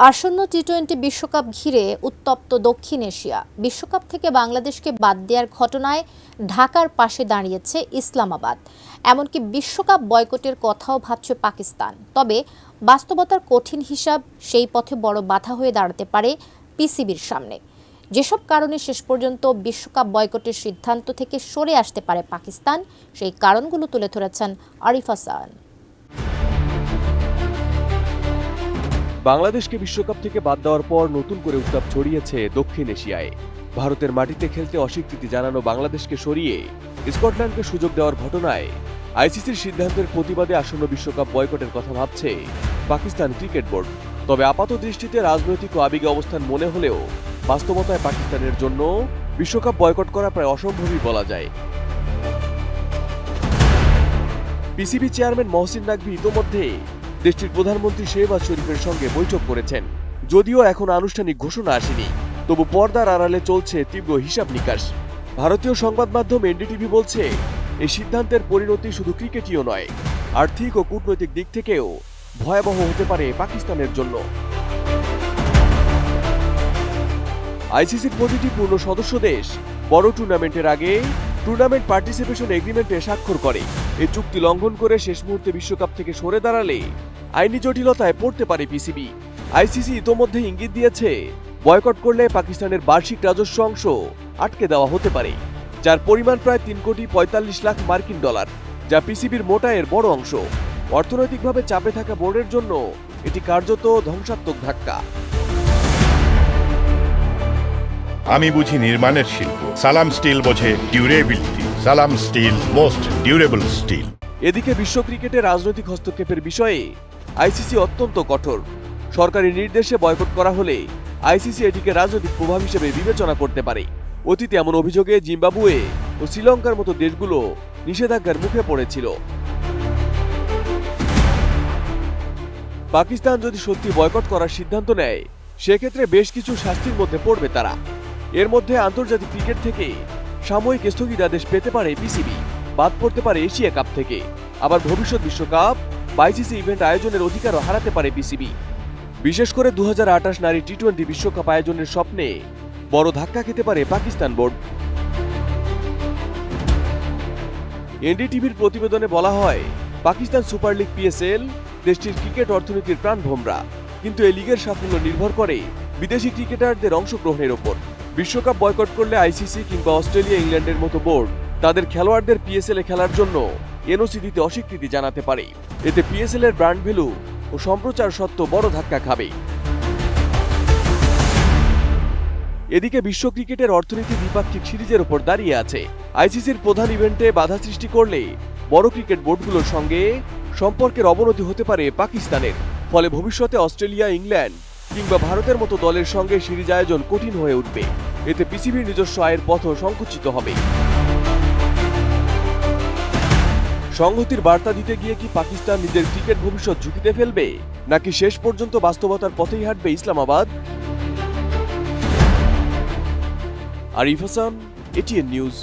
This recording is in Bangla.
আসন্ন টি-20 বিশ্বকাপ ঘিরে উত্তপ্ত দক্ষিণ এশিয়া। বিশ্বকাপ থেকে বাংলাদেশকে বাদ দেওয়ার ঘটনায় ঢাকার পাশে দাঁড়িয়েছে ইসলামাবাদ। এমনকি বিশ্বকাপ বয়কটের কথাও ভাবছে পাকিস্তান। তবে বাস্তবতার কঠিন হিসাব সেই পথে বড় বাধা হয়ে দাঁড়াতে পারে পিসিবির সামনে। যেসব কারণে শেষ পর্যন্ত বিশ্বকাপ বয়কটের সিদ্ধান্ত থেকে সরে আসতে পারে পাকিস্তান, সেই কারণগুলো তুলে ধরেছেন আরিফ হাসান। বাংলাদেশকে বিশ্বকাপ থেকে বাদ দেওয়ার পর নতুন করে উত্তাপ ছড়িয়েছে দক্ষিণ এশিয়ায়। ভারতের মাটিতে খেলতে অস্বীকৃতি জানানো বাংলাদেশকে সরিয়ে স্কটল্যান্ডকে সুযোগ দেওয়ার ঘটনায় আইসিসির সিদ্ধান্তের প্রতিবাদে আসন্ন বিশ্বকাপ বয়কটের কথা ভাবছে পাকিস্তান ক্রিকেট বোর্ড। তবে আপাত দৃষ্টিতে রাজনৈতিক ও আবেগী অবস্থান মনে হলেও বাস্তবতায় পাকিস্তানের জন্য বিশ্বকাপ বয়কট করা প্রায় অসম্ভবই বলা যায়। পিসিবি চেয়ারম্যান মহসিন নাকভি ইতোমধ্যে দেশটির প্রধানমন্ত্রী শেহবাজ শরীফের সঙ্গে বৈঠক করেছেন। যদিও এখন আনুষ্ঠানিক ঘোষণা আসেনি, তবু পর্দার আড়ালে চলছে তীব্র হিসাব নিকাশ। ভারতীয় সংবাদ মাধ্যম এনডিটিভি বলছে, এই সিদ্ধান্তের পরিণতি শুধু ক্রিকেটীয় নয়, আর্থিক ও কূটনৈতিক দিক থেকেও ভয়াবহ হতে পারে পাকিস্তানের জন্য। আইসিসির প্রতিটি পূর্ণ সদস্য দেশ বড় টুর্নামেন্টের আগে টুর্নামেন্ট পার্টিসিপেশন এগ্রিমেন্টে স্বাক্ষর করে। এই চুক্তি লঙ্ঘন করে শেষ মুহূর্তে বিশ্বকাপ থেকে সরে দাঁড়ালে আইনি জটিলতায় পড়তে পারে পিসিবি। আইসিসি ইতোমধ্যে ইঙ্গিত দিয়েছে, বয়কট করলে পাকিস্তানের বার্ষিক রাজস্ব অংশ আটকে দেওয়া হতে পারে, যার পরিমাণ প্রায় 3,45,00,000 মার্কিন ডলার, যা পিসিবির মোটা এর বড় অংশ। অর্থনৈতিকভাবে চাপে থাকা বোর্ডের জন্য এটি কার্যত ধ্বংসাত্মক ধাক্কা। আমি বুঝি নির্মাণের শিল্প, সালাম স্টিল বোঝে ডিউরেবিলিটি। সালাম স্টিল, মোস্ট ডিউরেবল স্টিল। এদিকে বিশ্ব ক্রিকেটে রাজনৈতিক হস্তক্ষেপের বিষয়ে আইসিসি অত্যন্ত কঠোর। সরকারি নির্দেশে বয়কট করা হলে আইসিসি এটিকে রাজনৈতিক প্রভাব হিসেবে বিবেচনা করতে পারে। অতীতে এমন অভিযোগে জিম্বাবুয়ে ও শ্রীলঙ্কার মতো দেশগুলো নিষেধাজ্ঞার মুখে পড়েছিল। পাকিস্তান যদি সত্যি বয়কট করার সিদ্ধান্ত নেয়, সেক্ষেত্রে বেশ কিছু শাস্তির মধ্যে পড়বে তারা। এর মধ্যে আন্তর্জাতিক ক্রিকেট থেকে সাময়িক স্থগিতাদেশ পেতে পারে পিসিবি, বাদ পড়তে পারে এশিয়া কাপ থেকে, আবার ভবিষ্যৎ বিশ্বকাপ বা আইসিসি ইভেন্ট আয়োজনের অধিকারও হারাতে পারে পিসিবি। বিশেষ করে 2028 নারী টি-20 বিশ্বকাপ আয়োজনের স্বপ্নে বড় ধাক্কা খেতে পারে পাকিস্তান বোর্ড। এনডিটিভির প্রতিবেদনে বলা হয়, পাকিস্তান সুপার লিগ পিএসএল দেশটির ক্রিকেট অর্থনীতির প্রাণভোমরা, কিন্তু এই লিগের সাফল্য নির্ভর করে বিদেশি ক্রিকেটারদের অংশগ্রহণের ওপর। বিশ্বকাপ বয়কট করলে আইসিসি কিংবা অস্ট্রেলিয়া, ইংল্যান্ডের মতো বোর্ড তাদের খেলোয়াড়দের পিএসএল এ খেলার জন্য এনওসি দিতে অস্বীকৃতি জানাতে পারে। এতে পিএসএল এর ব্র্যান্ড ভ্যালু ও সম্প্রচার সত্ত্ব বড় ধাক্কা খাবে। এদিকে বিশ্ব ক্রিকেটের অর্থনীতি দ্বিপাক্ষিক সিরিজের ওপর দাঁড়িয়ে আছে। আইসিসির প্রধান ইভেন্টে বাধা সৃষ্টি করলে বড় ক্রিকেট বোর্ডগুলোর সঙ্গে সম্পর্কের অবনতি হতে পারে পাকিস্তানের। ফলে ভবিষ্যতে অস্ট্রেলিয়া, ইংল্যান্ড কিংবা ভারতের মতো দলের সঙ্গে সিরিজ আয়োজন কঠিন হয়ে উঠবে। এতে পিসিবির নিজস্ব আয়ের পথও সংকুচিত হবে। সংহতির বার্তা দিতে গিয়ে কি পাকিস্তান নিজের ক্রিকেট ভবিষ্যৎ ঝুঁকিতে ফেলবে, নাকি শেষ পর্যন্ত বাস্তবতার পথেই হাঁটবে ইসলামাবাদ? Arif Hasan, ATN news.